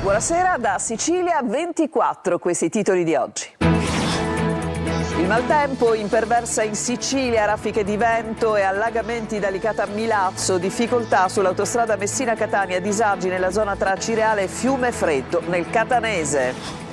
Buonasera da Sicilia 24, questi titoli di oggi. Il maltempo imperversa in Sicilia, raffiche di vento e allagamenti da Licata a Milazzo, difficoltà sull'autostrada Messina-Catania, disagi nella zona tra Cireale e Fiumefreddo nel Catanese.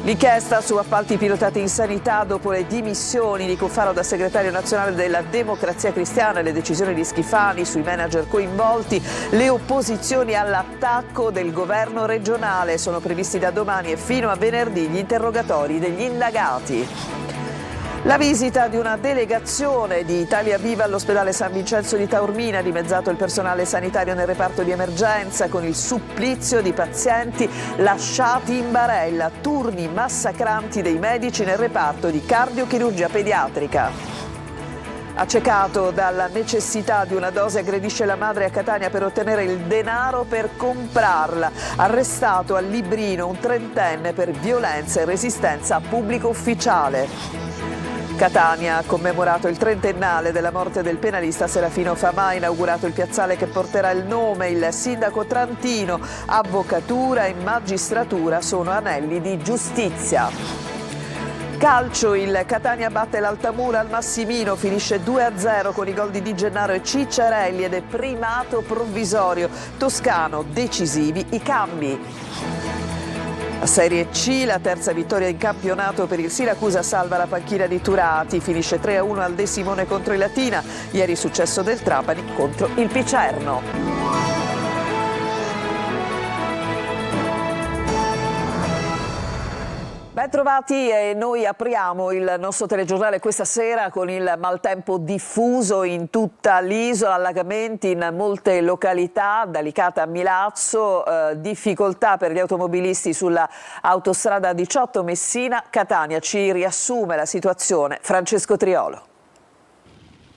L'inchiesta su appalti pilotati in sanità dopo le dimissioni di Cuffaro da segretario nazionale della Democrazia Cristiana e le decisioni di Schifani sui manager coinvolti, le opposizioni all'attacco del governo regionale. Sono previsti da domani e fino a venerdì gli interrogatori degli indagati. La visita di una delegazione di Italia Viva all'ospedale San Vincenzo di Taormina, dimezzato il personale sanitario nel reparto di emergenza con il supplizio di pazienti lasciati in barella, turni massacranti dei medici nel reparto di cardiochirurgia pediatrica. Accecato dalla necessità di una dose, aggredisce la madre a Catania per ottenere il denaro per comprarla. Arrestato a Librino un trentenne per violenza e resistenza a pubblico ufficiale. Catania ha commemorato il trentennale della morte del penalista Serafino Famà, inaugurato il piazzale che porterà il nome. Il sindaco trantino, avvocatura e magistratura sono anelli di giustizia. Calcio, il Catania batte l'Altamura al Massimino, finisce 2-0 con i gol di Di Gennaro e Cicciarelli ed è primato provvisorio. Toscano, decisivi i cambi. La Serie C, la terza vittoria in campionato per il Siracusa, salva la panchina di Turati, finisce 3-1 al De Simone contro il Latina, ieri successo del Trapani contro il Picerno. Ben trovati e noi apriamo il nostro telegiornale questa sera con il maltempo diffuso in tutta l'isola, allagamenti in molte località, da Licata a Milazzo, difficoltà per gli automobilisti sulla autostrada 18 Messina-Catania. Ci riassume la situazione Francesco Triolo.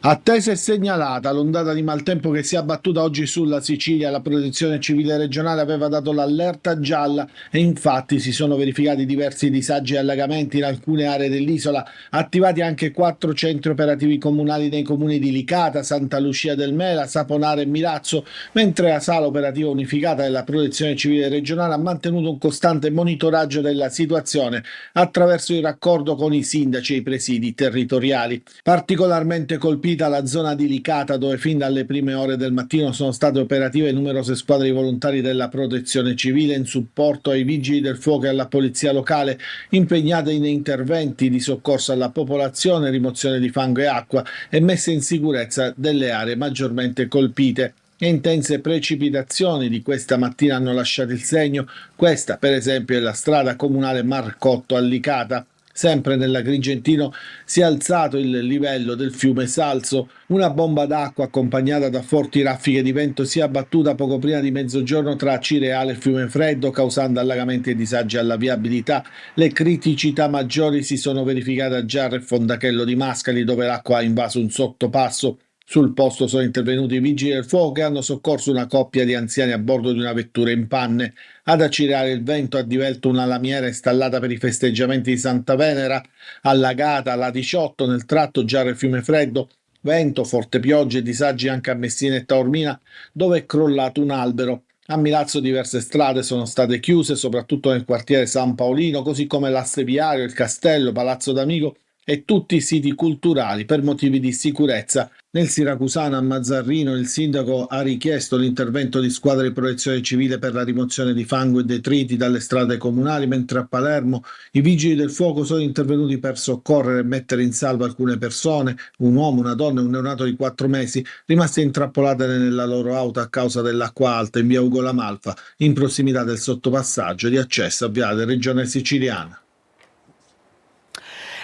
Attesa e segnalata l'ondata di maltempo che si è abbattuta oggi sulla Sicilia. La Protezione Civile regionale aveva dato l'allerta gialla e infatti si sono verificati diversi disagi e allagamenti in alcune aree dell'isola, attivati anche 4 centri operativi comunali nei comuni di Licata, Santa Lucia del Mela, Saponara e Milazzo, mentre la sala operativa unificata della Protezione Civile regionale ha mantenuto un costante monitoraggio della situazione attraverso il raccordo con i sindaci e i presidi territoriali. Particolarmente colpiti la zona di Licata, dove fin dalle prime ore del mattino sono state operative numerose squadre di volontari della Protezione Civile in supporto ai vigili del fuoco e alla polizia locale, impegnate in interventi di soccorso alla popolazione, rimozione di fango e acqua e messa in sicurezza delle aree maggiormente colpite. E intense precipitazioni di questa mattina hanno lasciato il segno. Questa, per esempio, è la strada comunale Marcotto a Licata. Sempre nell'Agrigentino si è alzato il livello del fiume Salso. Una bomba d'acqua accompagnata da forti raffiche di vento si è abbattuta poco prima di mezzogiorno tra Cireale e Fiumefreddo, causando allagamenti e disagi alla viabilità. Le criticità maggiori si sono verificate a Giarra e Fondachello di Mascali, dove l'acqua ha invaso un sottopasso. Sul posto sono intervenuti i vigili del fuoco che hanno soccorso una coppia di anziani a bordo di una vettura in panne. Ad Acireale il vento ha divelto una lamiera installata per i festeggiamenti di Santa Venera, allagata alla 18 nel tratto Giarra e Fiumefreddo. Vento, forte pioggia e disagi anche a Messina e Taormina, dove è crollato un albero. A Milazzo diverse strade sono state chiuse, soprattutto nel quartiere San Paolino, così come l'Asse Viario, il Castello, Palazzo d'Amico e tutti i siti culturali per motivi di sicurezza. Nel siracusano a Mazzarrino il sindaco ha richiesto l'intervento di squadre di protezione civile per la rimozione di fango e detriti dalle strade comunali, mentre a Palermo i vigili del fuoco sono intervenuti per soccorrere e mettere in salvo alcune persone, un uomo, una donna e un neonato di 4 mesi, rimaste intrappolate nella loro auto a causa dell'acqua alta in via Ugo La Malfa, in prossimità del sottopassaggio di accesso a Viale Regione Siciliana.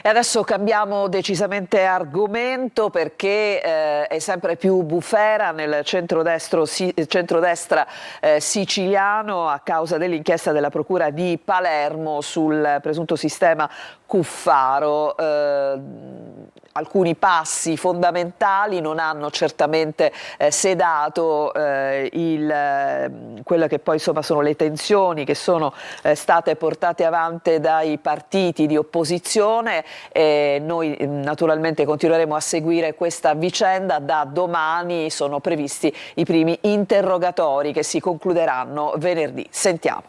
E adesso cambiamo decisamente argomento perché è sempre più bufera nel centrodestra siciliano a causa dell'inchiesta della Procura di Palermo sul presunto sistema Cuffaro. Alcuni passi fondamentali non hanno certamente sedato quelle che poi insomma sono le tensioni che sono state portate avanti dai partiti di opposizione. Noi naturalmente continueremo a seguire questa vicenda. Da domani sono previsti i primi interrogatori che si concluderanno venerdì. Sentiamo.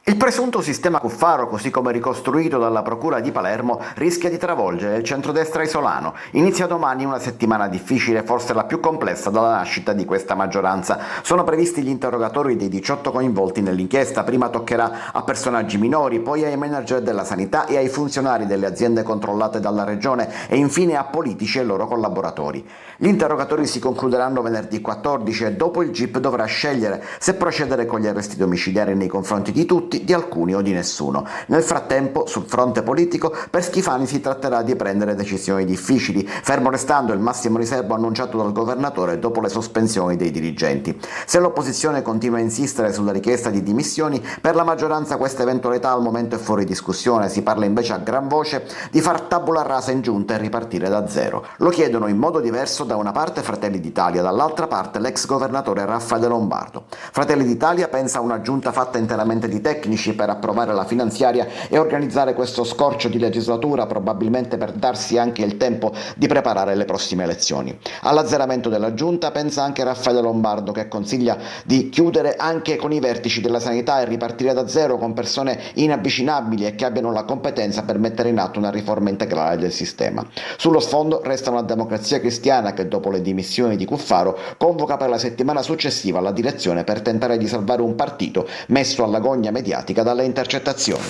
Il presunto sistema Cuffaro, così come ricostruito dalla Procura di Palermo, rischia di travolgere il centrodestra isolano. Inizia domani una settimana difficile, forse la più complessa dalla nascita di questa maggioranza. Sono previsti gli interrogatori dei 18 coinvolti nell'inchiesta. Prima toccherà a personaggi minori, poi ai manager della sanità e ai funzionari delle aziende controllate dalla regione e infine a politici e loro collaboratori. Gli interrogatori si concluderanno venerdì 14 e dopo il GIP dovrà scegliere se procedere con gli arresti domiciliari nei confronti di tutti, di alcuni o di nessuno. Nel frattempo, sul fronte politico, per Schifani si tratterà di prendere decisioni difficili, fermo restando il massimo riservo annunciato dal governatore dopo le sospensioni dei dirigenti. Se l'opposizione continua a insistere sulla richiesta di dimissioni, per la maggioranza questa eventualità al momento è fuori discussione. Si parla invece a gran voce di far tabula rasa in giunta e ripartire da zero. Lo chiedono in modo diverso da una parte Fratelli d'Italia, dall'altra parte l'ex governatore Raffaele Lombardo. Fratelli d'Italia pensa a una giunta fatta interamente di tecnici per approvare la finanziaria e organizzare questo scorcio di legislatura, probabilmente per darsi anche il tempo di preparare le prossime elezioni. All'azzeramento della giunta pensa anche Raffaele Lombardo, che consiglia di chiudere anche con i vertici della sanità e ripartire da zero con persone inavvicinabili e che abbiano la competenza per mettere in atto una riforma integrale del sistema. Sullo sfondo resta una Democrazia Cristiana che dopo le dimissioni di Cuffaro convoca per la settimana successiva la direzione per tentare di salvare un partito messo alla gogna mediatica dalle intercettazioni.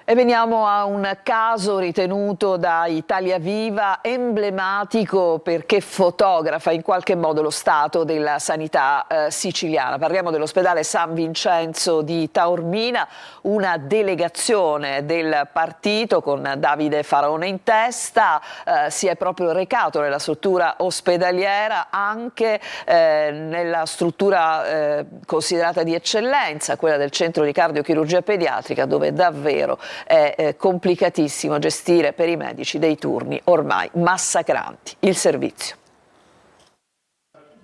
E veniamo a un caso ritenuto da Italia Viva emblematico perché fotografa in qualche modo lo stato della sanità siciliana. Parliamo dell'ospedale San Vincenzo di Taormina, una delegazione del partito con Davide Faraone in testa si è proprio recato nella struttura ospedaliera, anche nella struttura considerata di eccellenza, quella del centro di cardiochirurgia pediatrica, dove davvero è complicatissimo gestire per i medici dei turni ormai massacranti il servizio.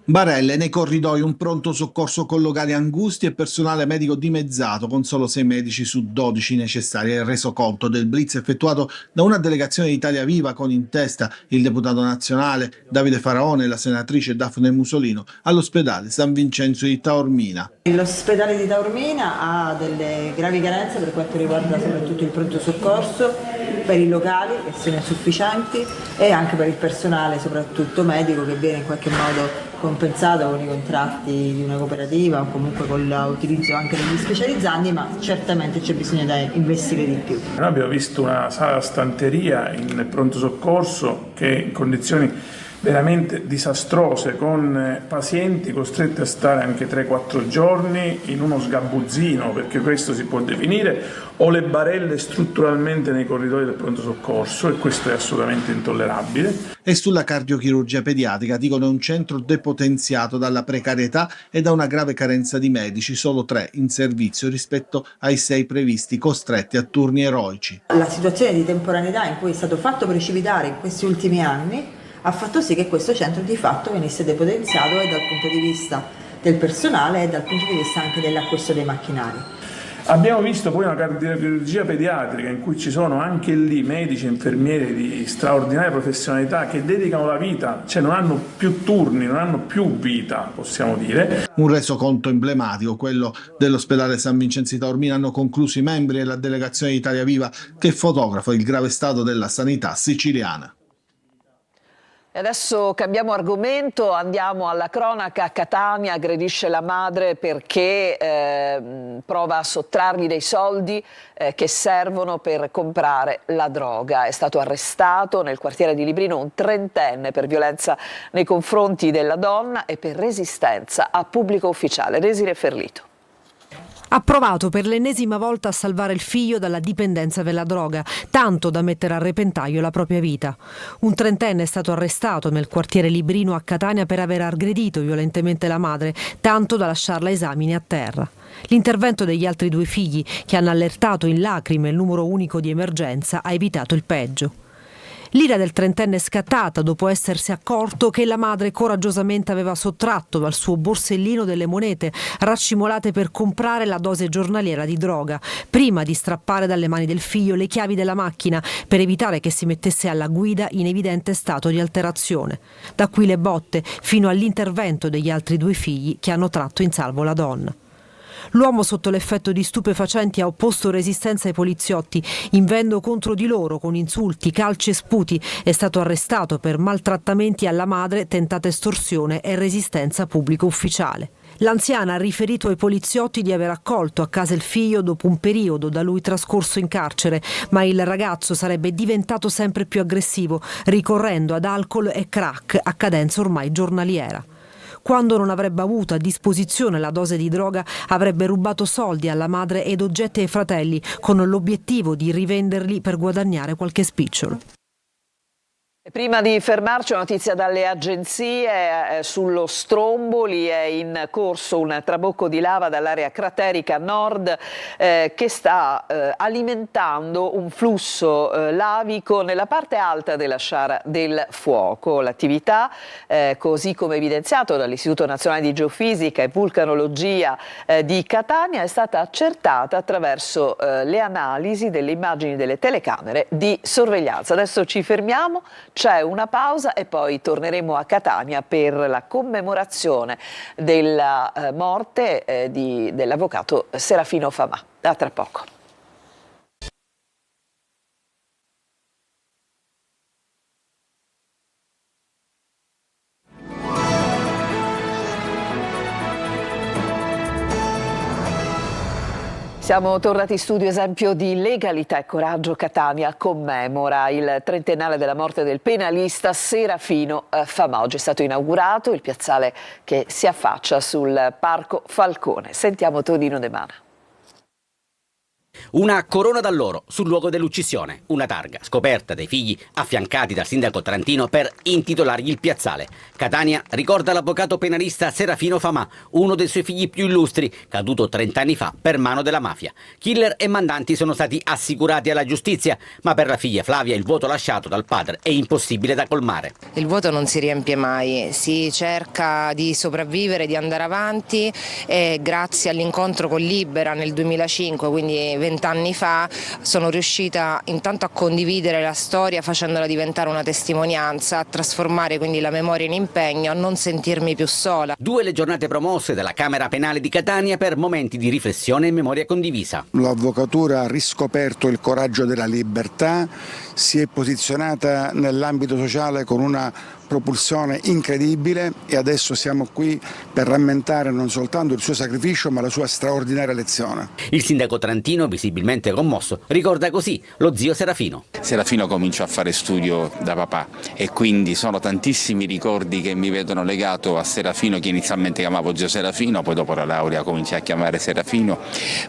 Barelle nei corridoi, un pronto soccorso con locali angusti e personale medico dimezzato con solo 6 medici su 12 necessari. È il resoconto del blitz effettuato da una delegazione di Italia Viva con in testa il deputato nazionale Davide Faraone e la senatrice Daphne Musolino all'ospedale San Vincenzo di Taormina. L'ospedale di Taormina ha delle gravi carenze per quanto riguarda soprattutto il pronto soccorso, per i locali che sono insufficienti e anche per il personale soprattutto medico che viene in qualche modo compensato con i contratti di una cooperativa o comunque con l'utilizzo anche degli specializzanti, ma certamente c'è bisogno di investire di più. Noi abbiamo visto una sala stanteria in pronto soccorso che è in condizioni veramente disastrose, con pazienti costretti a stare anche 3-4 giorni in uno sgabuzzino, perché questo si può definire, o le barelle strutturalmente nei corridoi del pronto soccorso, e questo è assolutamente intollerabile. E sulla cardiochirurgia pediatrica dicono è un centro depotenziato dalla precarietà e da una grave carenza di medici, solo 3 in servizio rispetto ai 6 previsti, costretti a turni eroici. La situazione di temporaneità in cui è stato fatto precipitare in questi ultimi anni ha fatto sì che questo centro di fatto venisse depotenziato e dal punto di vista del personale e dal punto di vista anche dell'acquisto dei macchinari. Abbiamo visto poi una cardiochirurgia pediatrica in cui ci sono anche lì medici e infermieri di straordinaria professionalità che dedicano la vita, cioè non hanno più turni, non hanno più vita, possiamo dire. Un resoconto emblematico, quello dell'ospedale San Vincenzo di Taormina, hanno concluso i membri della delegazione di Italia Viva che fotografa il grave stato della sanità siciliana. E adesso cambiamo argomento, andiamo alla cronaca. Catania aggredisce la madre perché prova a sottrargli dei soldi che servono per comprare la droga. È stato arrestato nel quartiere di Librino un 30enne per violenza nei confronti della donna e per resistenza a pubblico ufficiale. Desiree Ferlito. Ha provato per l'ennesima volta a salvare il figlio dalla dipendenza della droga, tanto da mettere a repentaglio la propria vita. Un 30enne è stato arrestato nel quartiere Librino a Catania per aver aggredito violentemente la madre, tanto da lasciarla esamini a terra. L'intervento degli altri 2 figli, che hanno allertato in lacrime il numero unico di emergenza, ha evitato il peggio. L'ira del 30enne è scattata dopo essersi accorto che la madre coraggiosamente aveva sottratto dal suo borsellino delle monete raccimolate per comprare la dose giornaliera di droga, prima di strappare dalle mani del figlio le chiavi della macchina per evitare che si mettesse alla guida in evidente stato di alterazione. Da qui le botte, fino all'intervento degli altri 2 figli che hanno tratto in salvo la donna. L'uomo sotto l'effetto di stupefacenti ha opposto resistenza ai poliziotti, invendo contro di loro con insulti, calci e sputi. È stato arrestato per maltrattamenti alla madre, tentata estorsione e resistenza pubblico ufficiale. L'anziana ha riferito ai poliziotti di aver accolto a casa il figlio dopo un periodo da lui trascorso in carcere, ma il ragazzo sarebbe diventato sempre più aggressivo, ricorrendo ad alcol e crack a cadenza ormai giornaliera. Quando non avrebbe avuto a disposizione la dose di droga, avrebbe rubato soldi alla madre ed oggetti ai fratelli, con l'obiettivo di rivenderli per guadagnare qualche spicciolo. Prima di fermarci, una notizia dalle agenzie sullo Stromboli. È in corso un trabocco di lava dall'area craterica nord che sta alimentando un flusso lavico nella parte alta della sciara del fuoco. L'attività, così come evidenziato dall'Istituto Nazionale di Geofisica e Vulcanologia di Catania, è stata accertata attraverso le analisi delle immagini delle telecamere di sorveglianza. Adesso ci fermiamo. C'è una pausa e poi torneremo a Catania per la commemorazione della morte dell'avvocato Serafino Famà. A tra poco. Siamo tornati in studio. Esempio di legalità e coraggio. Catania commemora il trentennale della morte del penalista Serafino Famà. Oggi è stato inaugurato il piazzale che si affaccia sul Parco Falcone. Sentiamo Tonino De Mana. Una corona d'alloro sul luogo dell'uccisione, una targa scoperta dai figli affiancati dal sindaco trentino per intitolargli il piazzale. Catania ricorda l'avvocato penalista Serafino Famà, uno dei suoi figli più illustri, caduto 30 anni fa per mano della mafia. Killer e mandanti sono stati assicurati alla giustizia, ma per la figlia Flavia il vuoto lasciato dal padre è impossibile da colmare. Il vuoto non si riempie mai, si cerca di sopravvivere, di andare avanti e grazie all'incontro con Libera nel 2005, quindi 20 anni fa, sono riuscita intanto a condividere la storia facendola diventare una testimonianza, a trasformare quindi la memoria in impegno, a non sentirmi più sola. 2 le giornate promosse dalla Camera Penale di Catania per momenti di riflessione e memoria condivisa. L'avvocatura ha riscoperto il coraggio della libertà, si è posizionata nell'ambito sociale con una propulsione incredibile e adesso siamo qui per rammentare non soltanto il suo sacrificio ma la sua straordinaria lezione. Il sindaco trentino, visibilmente commosso, ricorda così lo zio Serafino. Serafino cominciò a fare studio da papà e quindi sono tantissimi ricordi che mi vedono legato a Serafino, che inizialmente chiamavo zio Serafino, poi dopo la laurea cominciai a chiamare Serafino,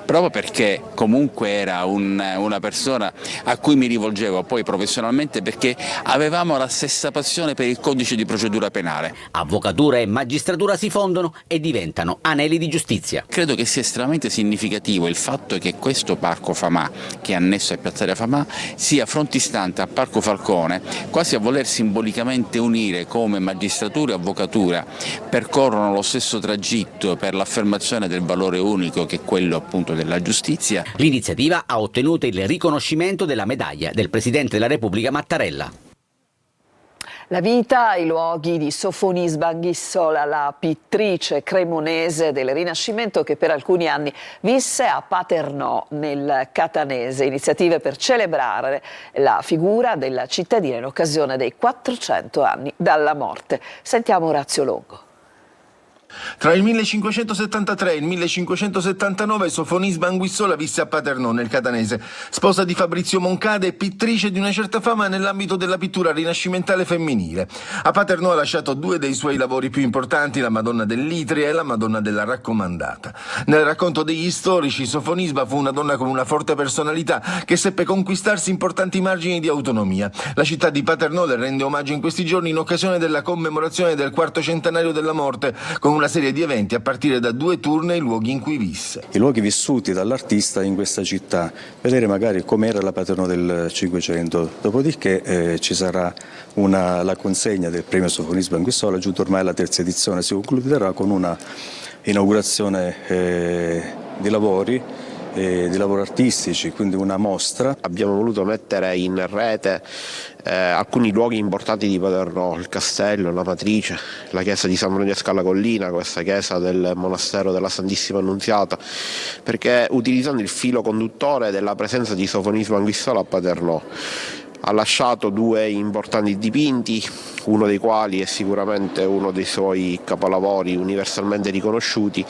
proprio perché comunque era una persona a cui mi rivolgevo poi professionalmente, perché avevamo la stessa passione per il codice di procedura penale. Avvocatura e magistratura si fondono e diventano anelli di giustizia. Credo che sia estremamente significativo il fatto che questo Parco Famà, che è annesso a Piazzale Famà, sia frontistante a Parco Falcone, quasi a voler simbolicamente unire come magistratura e avvocatura percorrono lo stesso tragitto per l'affermazione del valore unico che è quello appunto della giustizia. L'iniziativa ha ottenuto il riconoscimento della medaglia del Presidente della Repubblica Mattarella. La vita, i luoghi di Sofonisba Anghissola, la pittrice cremonese del Rinascimento che per alcuni anni visse a Paternò nel Catanese. Iniziative per celebrare la figura della cittadina in occasione dei 400 anni dalla morte. Sentiamo Orazio Longo. Tra il 1573 e il 1579 Sofonisba Anghissola visse a Paternò nel Catanese, sposa di Fabrizio Moncada e pittrice di una certa fama nell'ambito della pittura rinascimentale femminile. A Paternò ha lasciato 2 dei suoi lavori più importanti, la Madonna dell'Itria e la Madonna della Raccomandata. Nel racconto degli storici, Sofonisba fu una donna con una forte personalità che seppe conquistarsi importanti margini di autonomia. La città di Paternò le rende omaggio in questi giorni in occasione della commemorazione del 4° centenario della morte, con una serie di eventi a partire da 2 tour nei luoghi in cui visse. I luoghi vissuti dall'artista in questa città, vedere magari com'era la Paternò del Cinquecento, dopodiché ci sarà la consegna del premio Sofonisba Anghissola, giunto ormai alla 3ª edizione, si concluderà con una inaugurazione di lavori di lavori artistici, quindi una mostra. Abbiamo voluto mettere in rete alcuni luoghi importanti di Paternò, il castello, la matrice, la chiesa di San Francesco alla Collina, questa chiesa del monastero della Santissima Annunziata, perché utilizzando il filo conduttore della presenza di Sofonisba Anguissola a Paternò ha lasciato 2 importanti dipinti, uno dei quali è sicuramente uno dei suoi capolavori universalmente riconosciuti,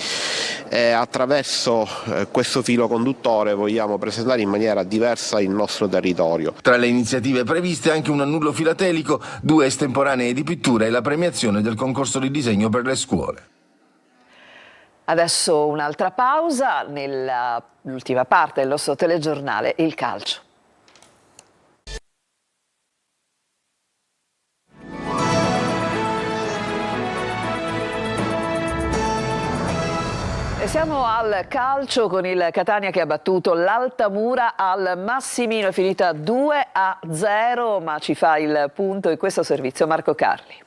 e attraverso questo filo conduttore vogliamo presentare in maniera diversa il nostro territorio. Tra le iniziative previste anche un annullo filatelico, 2 estemporanee di pittura e la premiazione del concorso di disegno per le scuole. Adesso un'altra pausa, nell'ultima parte del nostro telegiornale, il calcio. E siamo al calcio con il Catania che ha battuto l'Altamura al Massimino, è finita 2-0, ma ci fa il punto in questo servizio Marco Carli.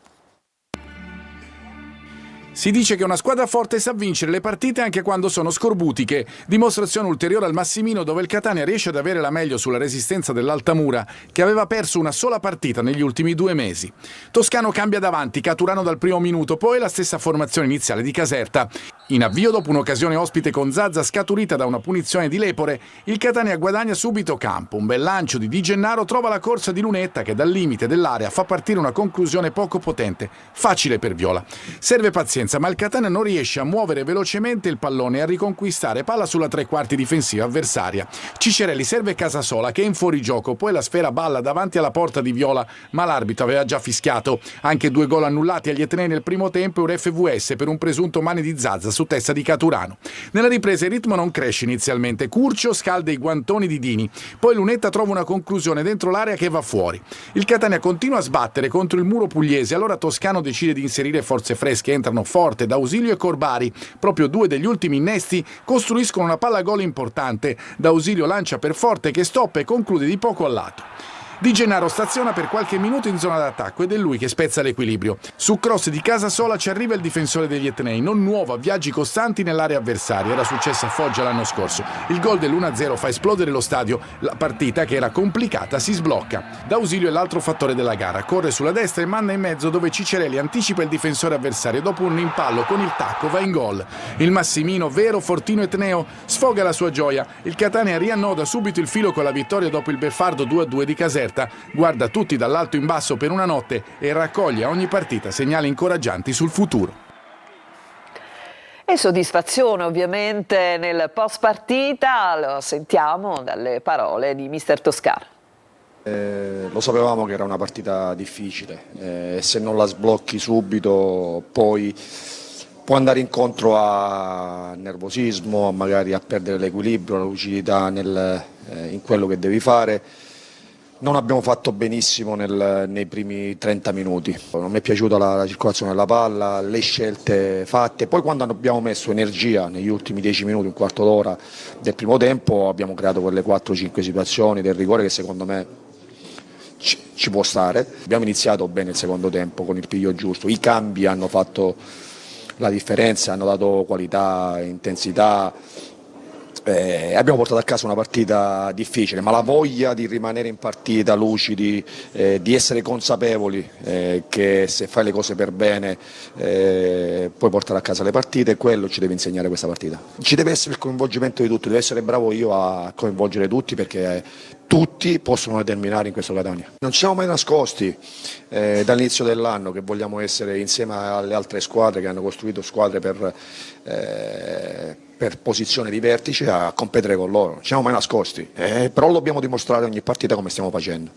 Si dice che una squadra forte sa vincere le partite anche quando sono scorbutiche. Dimostrazione ulteriore al Massimino, dove il Catania riesce ad avere la meglio sulla resistenza dell'Altamura, che aveva perso una sola partita negli ultimi 2 mesi. Toscano cambia davanti, Caturano dal primo minuto, poi la stessa formazione iniziale di Caserta. In avvio, dopo un'occasione ospite con Zazza scaturita da una punizione di Lepore, il Catania guadagna subito campo. Un bel lancio di Di Gennaro trova la corsa di Lunetta che dal limite dell'area fa partire una conclusione poco potente, facile per Viola. Serve pazienza, ma il Catania non riesce a muovere velocemente il pallone e a riconquistare palla sulla 3/4 difensiva avversaria. Cicerelli serve Casasola che è in fuorigioco, poi la sfera balla davanti alla porta di Viola, ma l'arbitro aveva già fischiato. Anche 2 gol annullati agli Etnei nel primo tempo e un FVS per un presunto mani di Zazza su testa di Caturano. Nella ripresa il ritmo non cresce inizialmente, Curcio scalda i guantoni di Dini, poi Lunetta trova una conclusione dentro l'area che va fuori. Il Catania continua a sbattere contro il muro pugliese, allora Toscano decide di inserire forze fresche, entrano forte D'Ausilio e Corbari, proprio 2 degli ultimi innesti costruiscono una palla gol importante. D'Ausilio lancia per Forte che stoppa e conclude di poco a lato. Di Gennaro staziona per qualche minuto in zona d'attacco ed è lui che spezza l'equilibrio. Su cross di Casasola ci arriva il difensore degli Etnei, non nuovo, a viaggi costanti nell'area avversaria, era successo a Foggia l'anno scorso. Il gol dell'1-0 fa esplodere lo stadio, la partita che era complicata si sblocca. D'Ausilio è l'altro fattore della gara, corre sulla destra e manda in mezzo dove Cicerelli anticipa il difensore avversario, dopo un impallo con il tacco va in gol. Il Massimino, vero fortino etneo, sfoga la sua gioia, il Catania riannoda subito il filo con la vittoria dopo il beffardo 2-2 di Caserta. Guarda tutti dall'alto in basso per una notte e raccoglie a ogni partita segnali incoraggianti sul futuro. E soddisfazione ovviamente nel post partita, lo sentiamo dalle parole di mister Toscano. Lo sapevamo che era una partita difficile, se non la sblocchi subito poi può andare incontro a nervosismo, magari a perdere l'equilibrio, la lucidità in quello che devi fare. Non abbiamo fatto benissimo nei primi 30 minuti, non mi è piaciuta la circolazione della palla, le scelte fatte, poi quando abbiamo messo energia negli ultimi 10 minuti, un quarto d'ora del primo tempo, abbiamo creato quelle 4-5 situazioni del rigore che secondo me ci può stare. Abbiamo iniziato bene il secondo tempo con il piglio giusto, i cambi hanno fatto la differenza, hanno dato qualità, intensità. Abbiamo portato a casa una partita difficile, ma la voglia di rimanere in partita lucidi, di essere consapevoli che se fai le cose per bene puoi portare a casa le partite, quello ci deve insegnare questa partita. Ci deve essere il coinvolgimento di tutti, devo essere bravo io a coinvolgere tutti perché tutti possono determinare in questo Catania. Non ci siamo mai nascosti dall'inizio dell'anno che vogliamo essere insieme alle altre squadre che hanno costruito squadre per posizione di vertice a competere con loro, non ci siamo mai nascosti, però lo dobbiamo dimostrare ogni partita come stiamo facendo.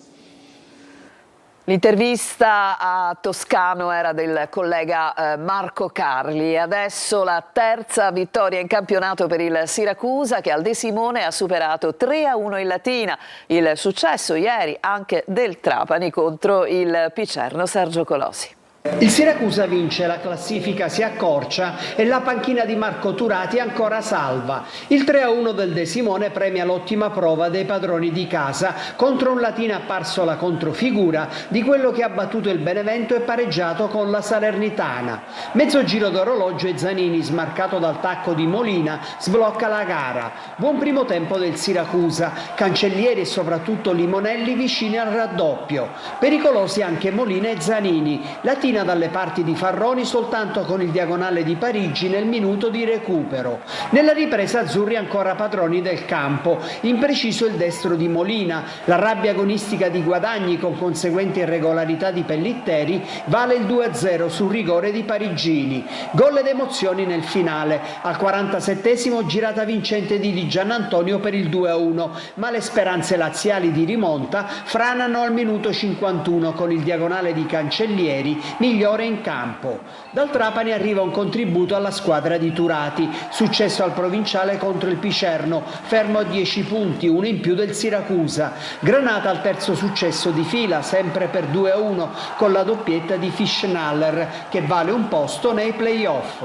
L'intervista a Toscano era del collega Marco Carli. Adesso la terza vittoria in campionato per il Siracusa che al De Simone ha superato 3-1 il Latina. Il successo ieri anche del Trapani contro il Picerno Sergio Colosi. Il Siracusa vince, la classifica si accorcia e la panchina di Marco Turati è ancora salva. Il 3-1 del De Simone premia l'ottima prova dei padroni di casa contro un Latina apparso la controfigura di quello che ha battuto il Benevento e pareggiato con la Salernitana. Mezzo giro d'orologio e Zanini, smarcato dal tacco di Molina, sblocca la gara. Buon primo tempo del Siracusa, Cancellieri e soprattutto Limonelli vicini al raddoppio. Pericolosi anche Molina e Zanini. Latina dalle parti di Farroni soltanto con il diagonale di Parigi nel minuto di recupero. Nella ripresa azzurri ancora padroni del campo, impreciso il destro di Molina, la rabbia agonistica di Guadagni con conseguente irregolarità di Pellitteri vale il 2-0 sul rigore di Parigini. Gol ed emozioni nel finale, al 47esimo girata vincente di Di Giannantonio per il 2-1, ma le speranze laziali di rimonta franano al minuto 51 con il diagonale di Cancellieri, migliore in campo. Dal Trapani arriva un contributo alla squadra di Turati, successo al provinciale contro il Picerno, fermo a 10 punti, uno in più del Siracusa. Granata al terzo successo di fila, sempre per 2-1, con la doppietta di Fischnaller, che vale un posto nei play-off.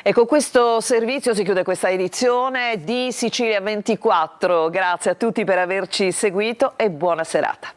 E con questo servizio si chiude questa edizione di Sicilia 24. Grazie a tutti per averci seguito e buona serata.